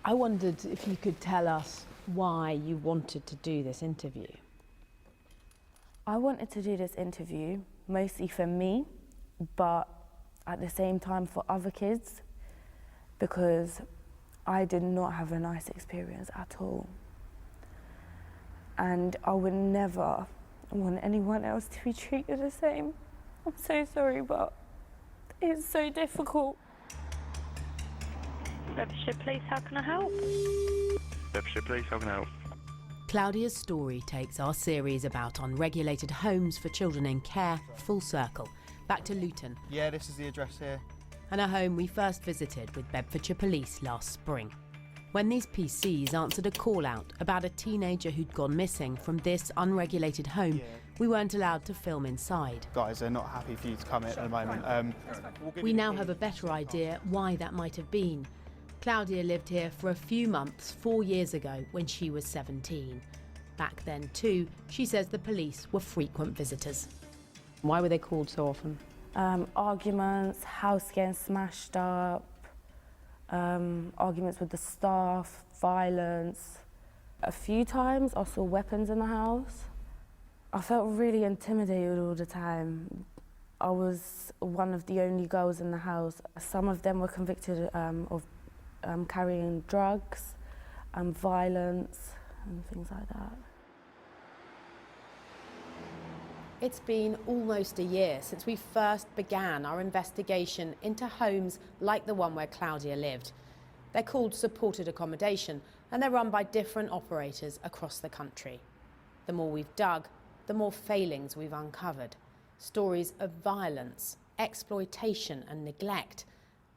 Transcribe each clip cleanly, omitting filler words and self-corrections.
I wondered if you could tell us why you wanted to do this interview. I wanted to do this interview mostly for me, but at the same time for other kids, because I did not have a nice experience at all. And I would never want anyone else to be treated the same. I'm so sorry, but it's so difficult. Bedfordshire Police, how can I help? Bedfordshire Police, how can I help? Claudia's story takes our series about unregulated homes for children in care full circle, back to Luton. Yeah, this is the address here. And a home we first visited with Bedfordshire Police last spring, when these PCs answered a call out about a teenager who'd gone missing from this unregulated home. We weren't allowed to film inside. Guys, they're not happy for you to come in at the moment. We now have a better idea why that might have been. Claudia lived here for a few months 4 years ago when she was 17. Back then too, she says the police were frequent visitors. Why were they called so often? Arguments, house getting smashed up, arguments with the staff, violence. A few times I saw weapons in the house. I felt really intimidated all the time. I was one of the only girls in the house. Some of them were convicted of carrying drugs and violence and things like that. It's been almost a year since we first began our investigation into homes like the one where Claudia lived. They're called supported accommodation and they're run by different operators across the country. The more we've dug, the more failings we've uncovered. Stories of violence, exploitation and neglect,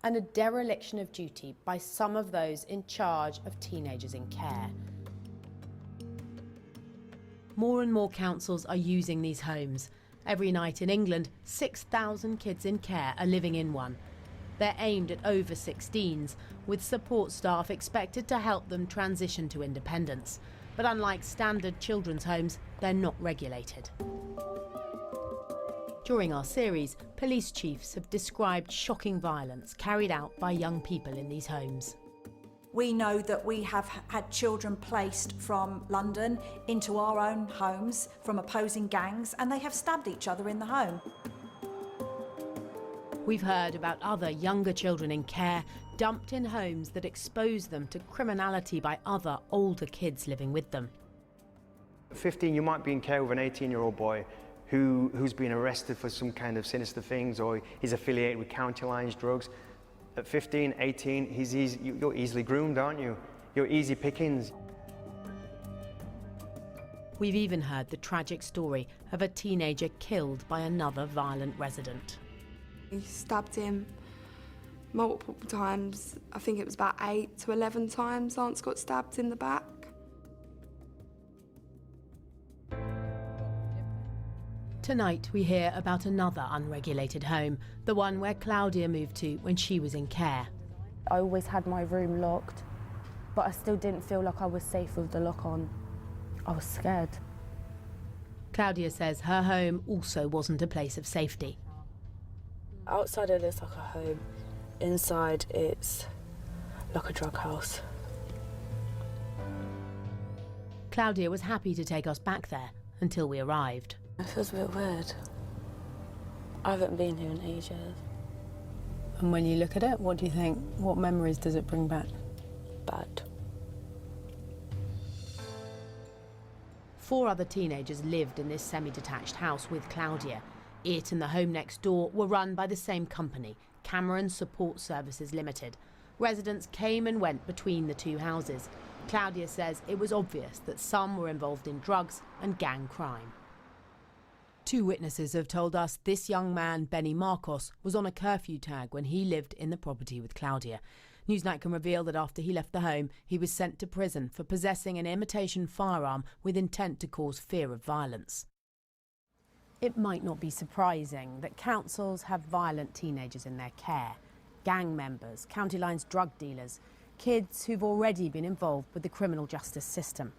and a dereliction of duty by some of those in charge of teenagers in care. More and more councils are using these homes. Every night in England, 6,000 kids in care are living in one. They're aimed at over 16s, with support staff expected to help them transition to independence. But unlike standard children's homes, they're not regulated. During our series, police chiefs have described shocking violence carried out by young people in these homes. We know that we have had children placed from London into our own homes from opposing gangs, and they have stabbed each other in the home. We've heard about other younger children in care dumped in homes that expose them to criminality by other older kids living with them. At 15, you might be in care with an 18-year-old boy who's been arrested for some kind of sinister things, or he's affiliated with county lines, drugs. At 15, 18, you're easily groomed, aren't you? You're easy pickings. We've even heard the tragic story of a teenager killed by another violent resident. He stabbed him multiple times. I think it was about 8 to 11 times Lance got stabbed in the back. Tonight we hear about another unregulated home, the one where Claudia moved to when she was in care. I always had my room locked, but I still didn't feel like I was safe with the lock on. I was scared. Claudia says her home also wasn't a place of safety. Outside it looks like a home. Inside it's like a drug house. Claudia was happy to take us back there until we arrived. It feels a bit weird. I haven't been here in ages. And when you look at it, what do you think? What memories does it bring back? Bad. 4 other teenagers lived in this semi-detached house with Claudia. It and the home next door were run by the same company, Cameron Support Services Limited. Residents came and went between the two houses. Claudia says it was obvious that some were involved in drugs and gang crime. 2 witnesses have told us this young man, Benny Marcos, was on a curfew tag when he lived in the property with Claudia. Newsnight can reveal that after he left the home, he was sent to prison for possessing an imitation firearm with intent to cause fear of violence. It might not be surprising that councils have violent teenagers in their care. Gang members, county lines drug dealers, kids who've already been involved with the criminal justice system.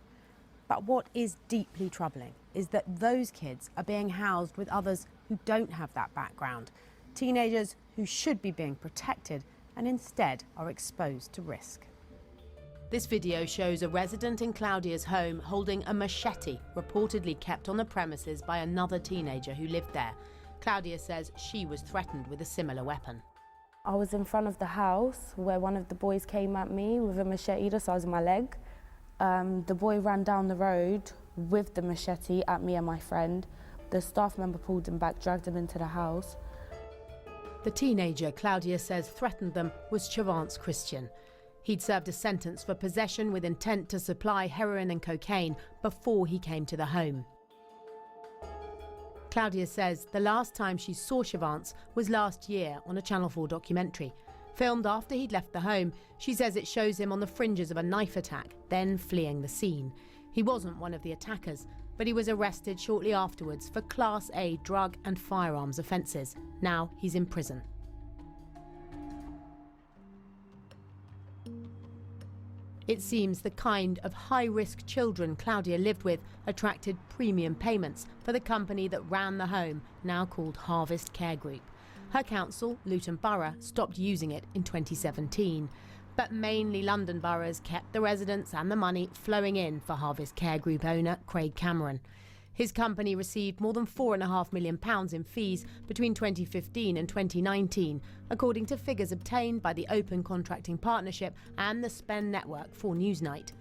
But what is deeply troubling is that those kids are being housed with others who don't have that background. Teenagers who should be being protected and instead are exposed to risk. This video shows a resident in Claudia's home holding a machete reportedly kept on the premises by another teenager who lived there. Claudia says she was threatened with a similar weapon. I was in front of the house where one of the boys came at me with a machete the size of my leg. The boy ran down the road with the machete at me and my friend. The staff member pulled him back, dragged him into the house. The teenager Claudia says threatened them was Chavance Christian. He'd served a sentence for possession with intent to supply heroin and cocaine before he came to the home. Claudia says the last time she saw Chavance was last year on a Channel 4 documentary. Filmed after he'd left the home, she says it shows him on the fringes of a knife attack, then fleeing the scene. He wasn't one of the attackers, but he was arrested shortly afterwards for Class A drug and firearms offences. Now he's in prison. It seems the kind of high-risk children Claudia lived with attracted premium payments for the company that ran the home, now called Harvest Care Group. Her council, Luton Borough, stopped using it in 2017. But mainly London boroughs kept the residents and the money flowing in for Harvest Care Group owner Craig Cameron. His company received more than £4.5 million in fees between 2015 and 2019, according to figures obtained by the Open Contracting Partnership and the Spend Network for Newsnight.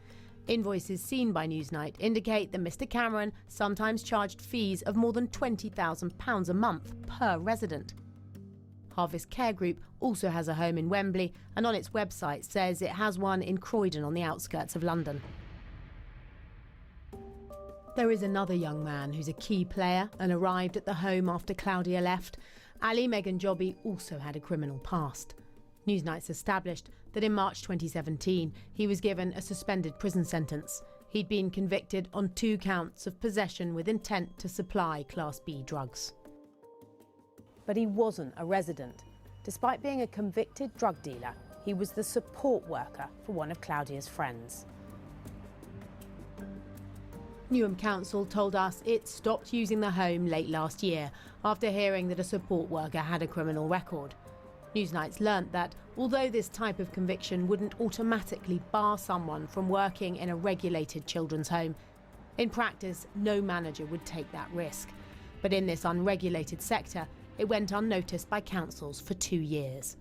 Invoices seen by Newsnight indicate that Mr Cameron sometimes charged fees of more than £20,000 a month per resident. Harvest Care Group also has a home in Wembley and on its website says it has one in Croydon on the outskirts of London. There is another young man who's a key player and arrived at the home after Claudia left. Ali Meganjobi also had a criminal past. Newsnight's established that in March 2017 he was given a suspended prison sentence. He'd been convicted on 2 counts of possession with intent to supply Class B drugs. But he wasn't a resident. Despite being a convicted drug dealer, he was the support worker for one of Claudia's friends. Newham Council told us it stopped using the home late last year after hearing that a support worker had a criminal record. Newsnight's learnt that although this type of conviction wouldn't automatically bar someone from working in a regulated children's home, in practice no manager would take that risk. But in this unregulated sector, it went unnoticed by councils for 2 years.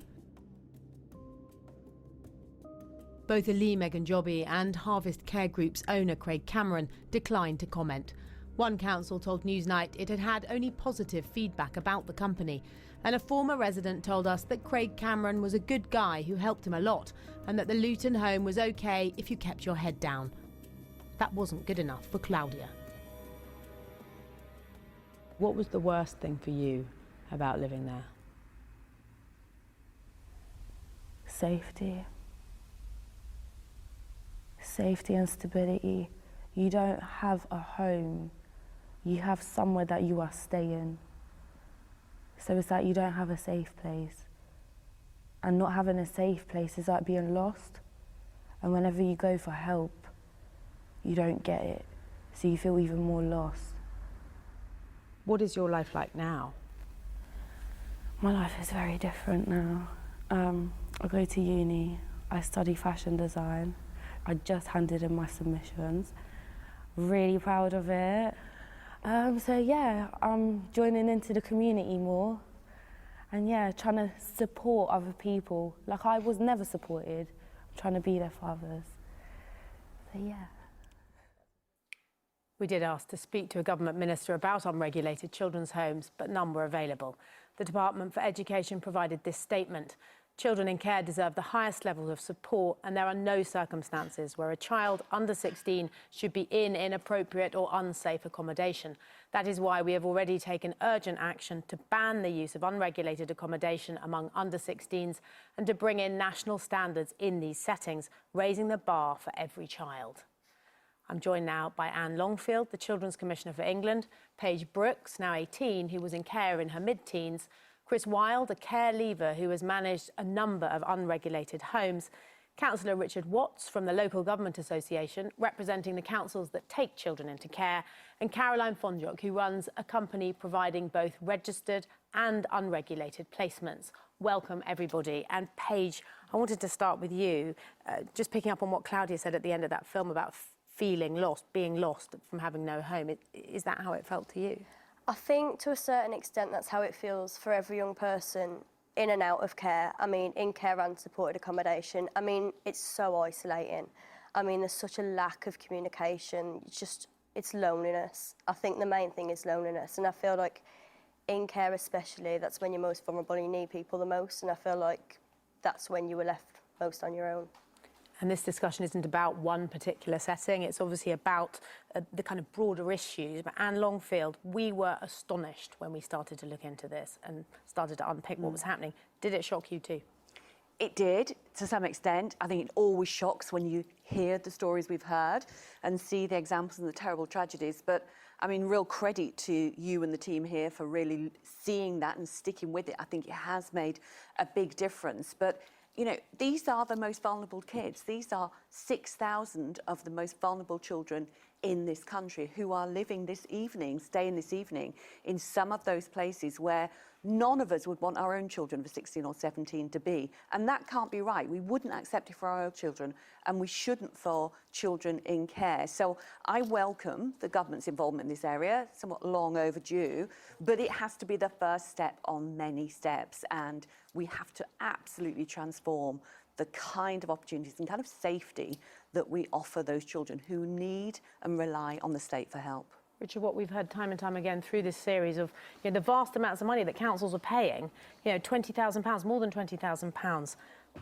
Both Ali Meganjobi and Harvest Care Group's owner Craig Cameron declined to comment. One council told Newsnight it had had only positive feedback about the company, and a former resident told us that Craig Cameron was a good guy who helped him a lot, and that the Luton home was okay if you kept your head down. That wasn't good enough for Claudia. What was the worst thing for you about living there? Safety. Safety and stability. You don't have a home. You have somewhere that you are staying. So it's like you don't have a safe place. And not having a safe place is like being lost. And whenever you go for help, you don't get it. So you feel even more lost. What is your life like now? My life is very different now. I go to uni, I study fashion design. I just handed in my submissions. Really proud of it. So yeah, I'm joining into the community more. And yeah, trying to support other people. Like I was never supported. I'm trying to be there for others. So yeah. We did ask to speak to a government minister about unregulated children's homes, but none were available. The Department for Education provided this statement. Children in care deserve the highest level of support, and there are no circumstances where a child under 16 should be in inappropriate or unsafe accommodation. That is why we have already taken urgent action to ban the use of unregulated accommodation among under 16s and to bring in national standards in these settings, raising the bar for every child. I'm joined now by Anne Longfield, the Children's Commissioner for England, Paige Brooks, now 18, who was in care in her mid-teens, Chris Wilde, a care leaver who has managed a number of unregulated homes, Councillor Richard Watts from the Local Government Association, representing the councils that take children into care, and Caroline Fonjock, who runs a company providing both registered and unregulated placements. Welcome, everybody. And Paige, I wanted to start with you, just picking up on what Claudia said at the end of that film about feeling lost, being lost from having no home. Is that how it felt to you? I think to a certain extent that's how it feels for every young person in and out of care. I mean, in care and supported accommodation. I mean, it's so isolating. I mean, there's such a lack of communication. It's loneliness. I think the main thing is loneliness. And I feel like in care especially, that's when you're most vulnerable and you need people the most. And I feel like that's when you were left most on your own. And this discussion isn't about one particular setting. It's obviously about the kind of broader issues. But Anne Longfield, we were astonished when we started to look into this and started to unpick what was happening. Did it shock you too? It did, to some extent. I think it always shocks when you hear the stories we've heard and see the examples and the terrible tragedies. But, I mean, real credit to you and the team here for really seeing that and sticking with it. I think it has made a big difference. But, you know, these are the most vulnerable kids. These are 6,000 of the most vulnerable children in this country who are living this evening, staying this evening, in some of those places where none of us would want our own children for 16 or 17 to be. And that can't be right. We wouldn't accept it for our own children, and we shouldn't for children in care. So I welcome the government's involvement in this area, somewhat long overdue, but it has to be the first step on many steps, and we have to absolutely transform the kind of opportunities and kind of safety that we offer those children who need and rely on the state for help. Richard, what we've heard time and time again through this series of the vast amounts of money that councils are paying, £20,000, more than £20,000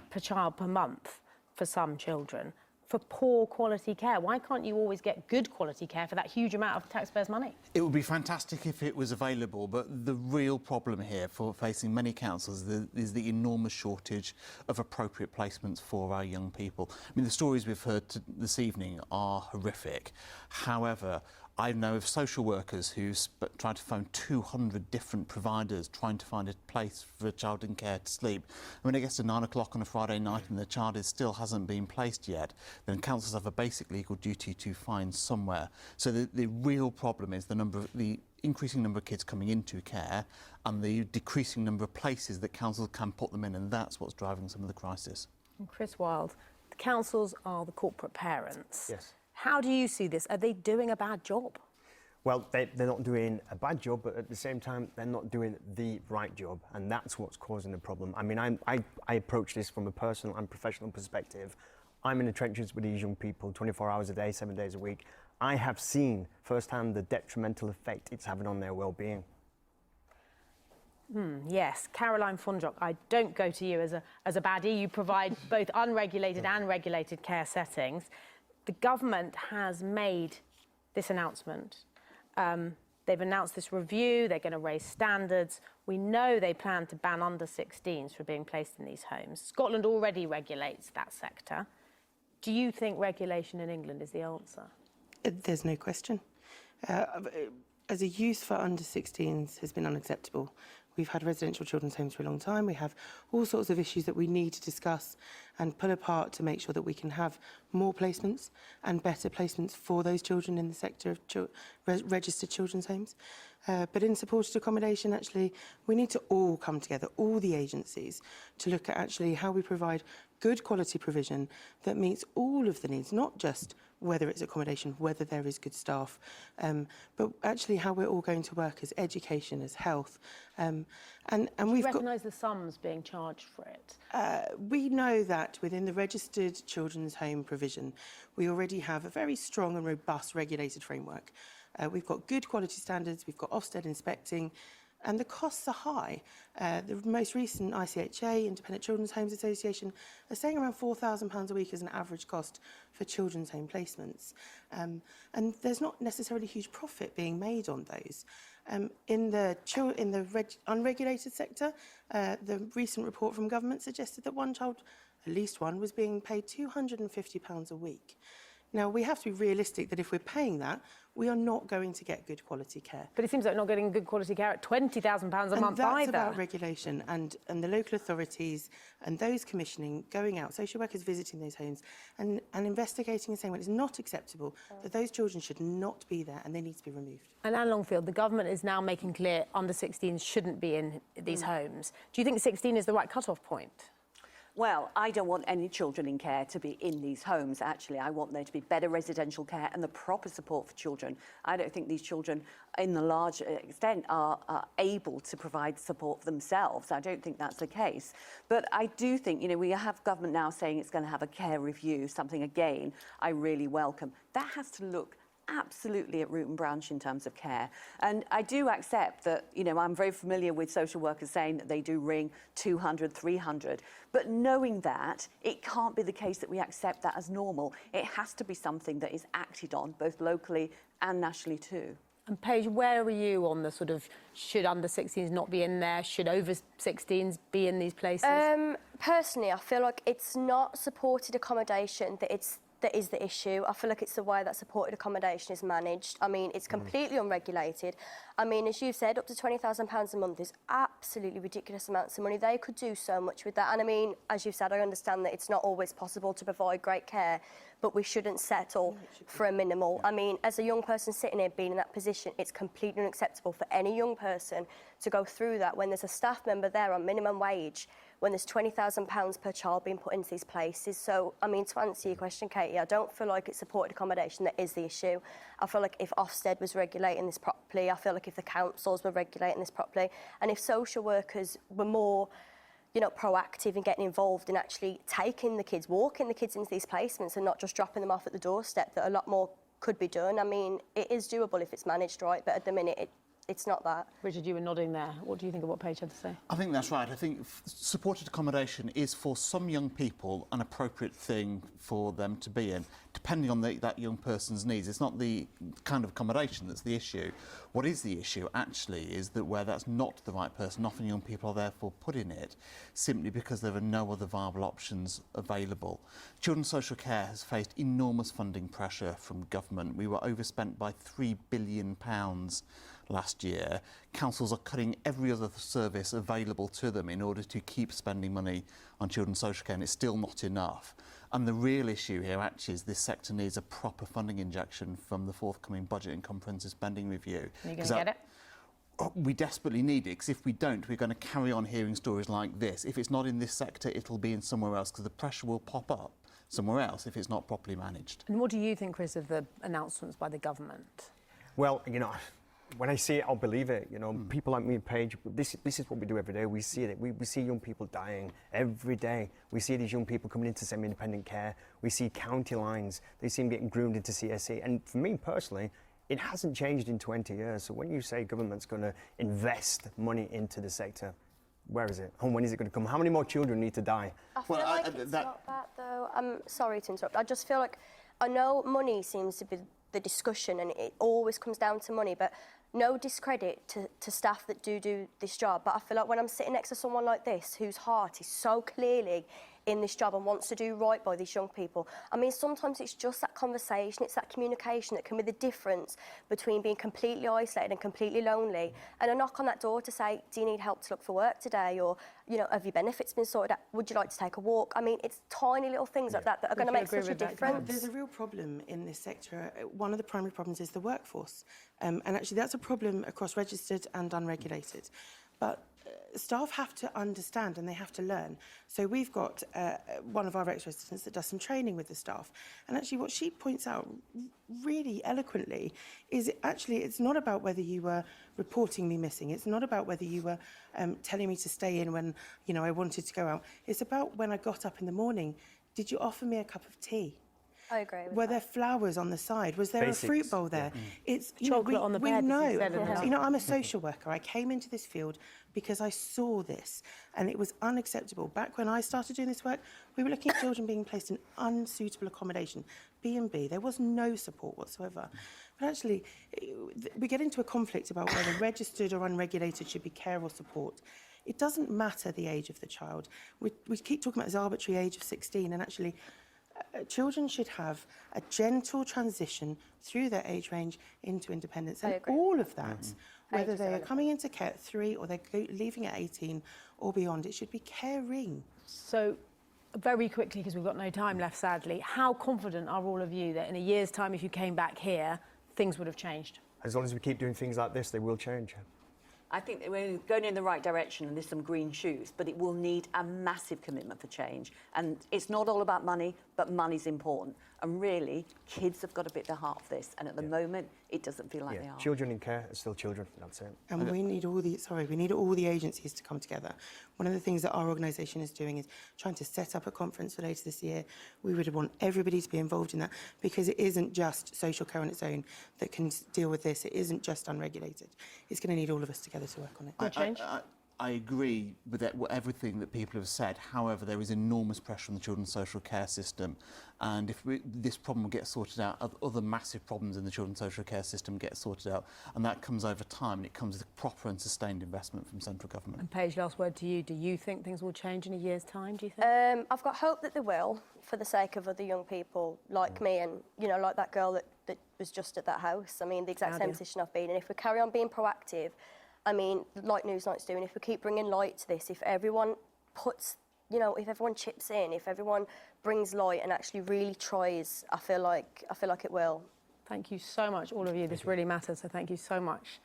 per child per month for some children, for poor quality care. Why can't you always get good quality care for that huge amount of taxpayers' money? It would be fantastic if it was available, but the real problem here for facing many councils is the enormous shortage of appropriate placements for our young people. I mean, the stories we've heard this evening are horrific. However, I know of social workers who tried to phone 200 different providers trying to find a place for a child in care to sleep. And when it gets to 9 o'clock on a Friday night and the child still hasn't been placed yet, then councils have a basic legal duty to find somewhere. So the real problem is the increasing number of kids coming into care and the decreasing number of places that councils can put them in, and that's what's driving some of the crisis. And Chris Wilde, the councils are the corporate parents. Yes. How do you see this? Are they doing a bad job? Well, they're not doing a bad job, but at the same time, they're not doing the right job, and that's what's causing the problem. I mean, I approach this from a personal and professional perspective. I'm in the trenches with these young people 24 hours a day, 7 days a week. I have seen firsthand the detrimental effect it's having on their well-being. Yes, Caroline Funjock, I don't go to you as a baddie. You provide both unregulated and regulated care settings. The government has made this announcement. They've announced this review. They're going to raise standards. We know they plan to ban under-16s from being placed in these homes. Scotland already regulates that sector. Do you think regulation in England is the answer? There's no question. As a use for under-16s has been unacceptable. We've had residential children's homes for a long time. We have all sorts of issues that we need to discuss and pull apart to make sure that we can have more placements and better placements for those children in the sector of registered children's homes. But in supported accommodation, actually, we need to all come together, all the agencies, to look at actually how we provide good quality provision that meets all of the needs, not just whether it's accommodation, whether there is good staff, but actually how we're all going to work as education, as health. And we've recognise the sums being charged for it? We know that within the registered children's home provision, we already have a very strong and robust regulated framework. We've got good quality standards, we've got Ofsted inspecting, and the costs are high. The most recent ICHA, Independent Children's Homes Association, are saying around £4,000 a week as an average cost for children's home placements. And there's not necessarily huge profit being made on those. In the unregulated sector, the recent report from government suggested that one child, at least one, was being paid £250 a week. Now, we have to be realistic that if we're paying that, we are not going to get good quality care. But it seems like we're not getting good quality care at £20,000 a month and that's either. About regulation and the local authorities and those commissioning, going out, social workers visiting those homes and investigating and saying, well, it's not acceptable, that those children should not be there and they need to be removed. And Anne Longfield, the government is now making clear under-16s shouldn't be in these homes. Do you think 16 is the right cut-off point? Well, I don't want any children in care to be in these homes, actually. I want there to be better residential care and the proper support for children. I don't think these children, in the large extent, are able to provide support for themselves. I don't think that's the case. But I do think, you know, we have government now saying it's going to have a care review, something, again, I really welcome. That has to look absolutely at root and branch in terms of care. And I do accept that, you know, I'm very familiar with social workers saying that they do ring 200, 300. But knowing that, it can't be the case that we accept that as normal. It has to be something that is acted on, both locally and nationally too. And Paige, where are you on the sort of should under 16s not be in there, should over 16s be in these places? Personally, I feel like it's not supported accommodation that is the issue. I feel like it's the way that supported accommodation is managed. I mean, it's completely unregulated. I mean, as you said, up to £20,000 a month is absolutely ridiculous amounts of money. They could do so much with that. And I mean, as you said, I understand that it's not always possible to provide great care, but we shouldn't settle for a minimal. I mean, as a young person sitting here being in that position, it's completely unacceptable for any young person to go through that when there's a staff member there on minimum wage, when there's £20,000 per child being put into these places. So, I mean, to answer your question, Katie, I don't feel like it's supported accommodation that is the issue. I feel like if Ofsted was regulating this properly, I feel like if the councils were regulating this properly, and if social workers were more, you know, proactive in getting involved in actually taking the kids, walking the kids into these placements and not just dropping them off at the doorstep, that a lot more could be done. I mean, it is doable if it's managed right, but at the minute, it's not that. Richard, you were nodding there. What do you think of what Paige had to say? I think that's right. I think supported accommodation is for some young people an appropriate thing for them to be in, depending on that young person's needs. It's not the kind of accommodation that's the issue. What is the issue, actually, is that where that's not the right person, often young people are therefore put in it simply because there are no other viable options available. Children's social care has faced enormous funding pressure from government. We were overspent by £3 billion last year. Councils are cutting every other service available to them in order to keep spending money on children's social care, and it's still not enough. And the real issue here actually is this sector needs a proper funding injection from the forthcoming budget and comprehensive spending review. Are you going to get it? We desperately need it, because if we don't, we're going to carry on hearing stories like this. If it's not in this sector, it'll be in somewhere else, because the pressure will pop up somewhere else if it's not properly managed. And what do you think, Chris, of the announcements by the government? Well, you know, when I see it, I'll believe it. You know, people like me and Paige, this is what we do every day. We see it. We see young people dying every day. We see these young people coming into semi-independent care. We see county lines. They seem getting groomed into CSE. And for me personally, it hasn't changed in 20 years. So when you say government's going to invest money into the sector, where is it? And when is it going to come? How many more children need to die? I feel like it's not that, though. I'm sorry to interrupt. I just feel like, I know money seems to be the discussion and it always comes down to money, but no discredit to staff that do this job. But I feel like when I'm sitting next to someone like this, whose heart is so clearly in this job and wants to do right by these young people. I mean, sometimes it's just that conversation, it's that communication that can be the difference between being completely isolated and completely lonely, and a knock on that door to say, do you need help to look for work today? Or, you know, have your benefits been sorted out? Would you like to take a walk? I mean, it's tiny little things like that that are going to make such a difference. There's a real problem in this sector. One of the primary problems is the workforce. And actually, that's a problem across registered and unregulated. But staff have to understand and they have to learn. So we've got one of our ex-residents that does some training with the staff. And actually what she points out really eloquently is it's not about whether you were reporting me missing. It's not about whether you were telling me to stay in when, you know, I wanted to go out. It's about when I got up in the morning, did you offer me a cup of tea? I agree with Were there flowers on the side? Was there a fruit bowl there? It's chocolate on the bed. You know, I'm a social worker. I came into this field because I saw this, and it was unacceptable. Back when I started doing this work, we were looking at children being placed in unsuitable accommodation, B&B. There was no support whatsoever. But actually, we get into a conflict about whether registered or unregulated should be care or support. It doesn't matter the age of the child. We keep talking about this arbitrary age of 16, and actually, children should have a gentle transition through their age range into independence. And all of that, whether they are coming into care at 3 or they're leaving at 18 or beyond, it should be caring. So, very quickly, because we've got no time left, sadly, how confident are all of you that in a year's time, if you came back here, things would have changed? As long as we keep doing things like this, they will change. I think that we're going in the right direction and there's some green shoots, but it will need a massive commitment for change. And it's not all about money, but money's important. And really, kids have got to bit their heart for this. And at the moment, it doesn't feel like they are. Children in care are still children, that's it. And we need all the agencies to come together. One of the things that our organisation is doing is trying to set up a conference for later this year. We would want everybody to be involved in that, because it isn't just social care on its own that can deal with this. It isn't just unregulated. It's going to need all of us together to work on it. I agree with everything that people have said. However, there is enormous pressure on the children's social care system, and if this problem will get sorted out, other massive problems in the children's social care system get sorted out, and that comes over time, and it comes with proper and sustained investment from central government. And Paige, last word to you. Do you think things will change in a year's time, do you think? I've got hope that they will, for the sake of other young people like me and, you know, like that girl that was just at that house. I mean, the exact same position I've been in. If we carry on being proactive, I mean, like Newsnight's doing, if we keep bringing light to this, if everyone puts, you know, if everyone chips in, if everyone brings light and actually really tries, I feel like it will. Thank you so much, all of you. This really matters, so thank you so much.